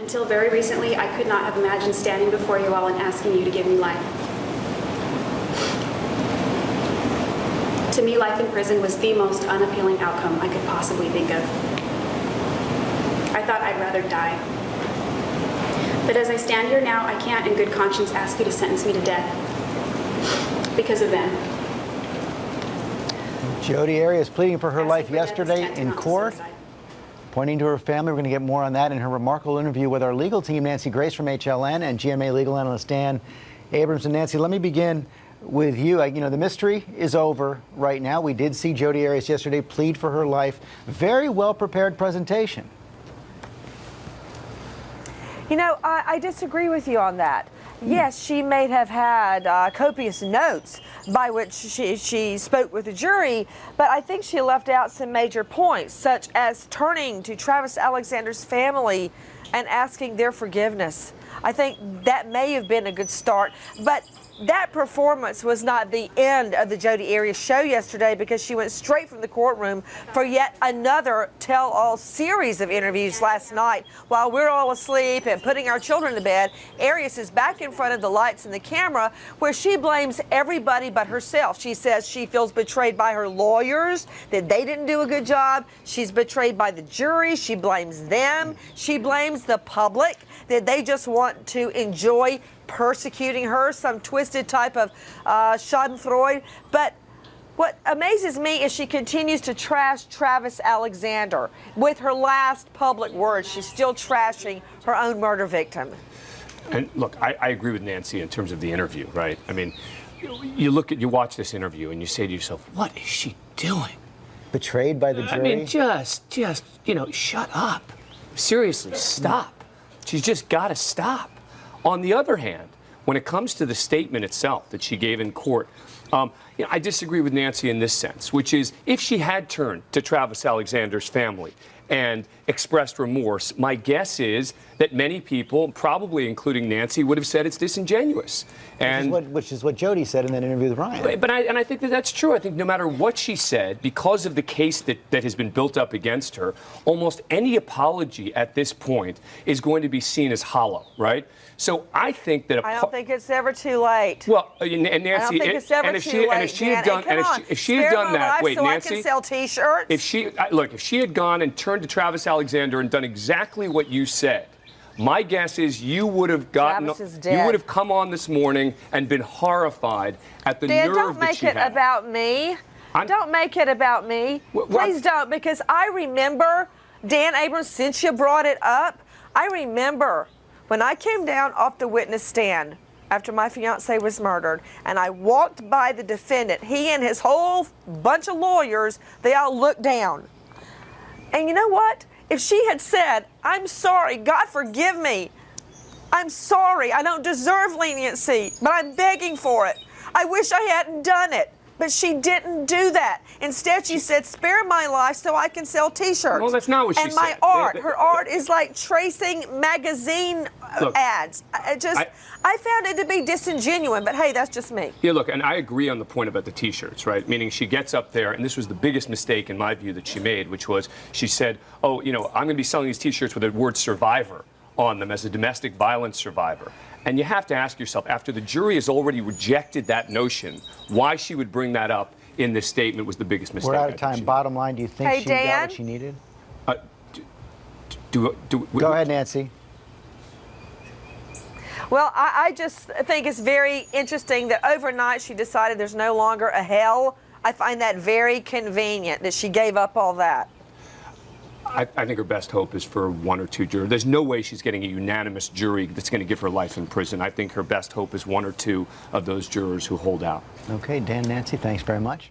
Until very recently, I could not have imagined standing before you all and asking you to give me life. To me, life in prison was the most unappealing outcome I could possibly think of. I thought I'd rather die. But as I stand here now, I can't in good conscience ask you to sentence me to death because of them. Jodi Arias pleading for her life yesterday in court, pointing to her family. We're going to get more on that in her remarkable interview with our legal team, Nancy Grace from HLN and GMA legal analyst Dan Abrams. And Nancy, let me begin with you. You know, the mystery is over right now. We did see Jodi Arias yesterday plead for her life. Very well prepared presentation. You know, I disagree with you on that. Yes, she may have had copious notes by which she spoke with the jury, but I think she left out some major points, such as turning to Travis Alexander's family and asking their forgiveness. I think that may have been a good start, but that performance was not the end of the Jodi Arias show yesterday, because she went straight from the courtroom for yet another tell-all series of interviews last night. While we're all asleep and putting our children to bed, Arias is back in front of the lights and the camera, where she blames everybody but herself. She says she feels betrayed by her lawyers, that they didn't do a good job. She's betrayed by the jury. She blames them. She blames the public, that they just want to enjoy persecuting her, some twisted type of schadenfreude. But what amazes me is she continues to trash Travis Alexander. With her last public words, she's still trashing her own murder victim. And look, I agree with Nancy in terms of the interview, right? I mean, you watch this interview and you say to yourself, what is she doing? Betrayed by the jury? I mean, just, you know, shut up. Seriously, stop. She's just got to stop. On the other hand, when it comes to the statement itself that she gave in court, you know, I disagree with Nancy in this sense, which is, if she had turned to Travis Alexander's family and expressed remorse, my guess is that many people, probably including Nancy, would have said it's disingenuous. Which is what Jodi said in that interview with Ryan. But I think that that's true. I think no matter what she said, because of the case that has been built up against her, almost any apology at this point is going to be seen as hollow, right? So I think that I don't think it's ever too late. Well, and Nancy, I don't think it's ever too late. If she had done that, wait, so Nancy, I can sell T-shirts. if she had gone and turned to Travis Alexander and done exactly what you said, my guess is you would have come on this morning and been horrified at the nerve that she had. Don't make it about me. Don't make it about me. Please don't, because I remember, Dan Abrams, since you brought it up, I remember when I came down off the witness stand after my fiance was murdered, and I walked by the defendant, he and his whole bunch of lawyers, they all looked down. And you know what? If she had said, I'm sorry, God forgive me, I'm sorry, I don't deserve leniency, but I'm begging for it. I wish I hadn't done it. But she didn't do that. Instead, she said, spare my life so I can sell T-shirts. Well, that's not what she said. And my art, her art is like tracing magazine ads. I found it to be disingenuous, but hey, that's just me. Yeah, look, and I agree on the point about the T-shirts, right? Meaning she gets up there, and this was the biggest mistake in my view that she made, which was she said, oh, you know, I'm going to be selling these T-shirts with the word survivor on them as a domestic violence survivor. And you have to ask yourself, after the jury has already rejected that notion, why she would bring that up in this statement was the biggest mistake. We're out of time. Bottom line, do you think she got what she needed? Go ahead, Nancy. Well, I just think it's very interesting that overnight she decided there's no longer a hell. I find that very convenient that she gave up all that. I think her best hope is for one or two jurors. There's no way she's getting a unanimous jury that's going to give her life in prison. I think her best hope is one or two of those jurors who hold out. Okay, Dan, Nancy, thanks very much.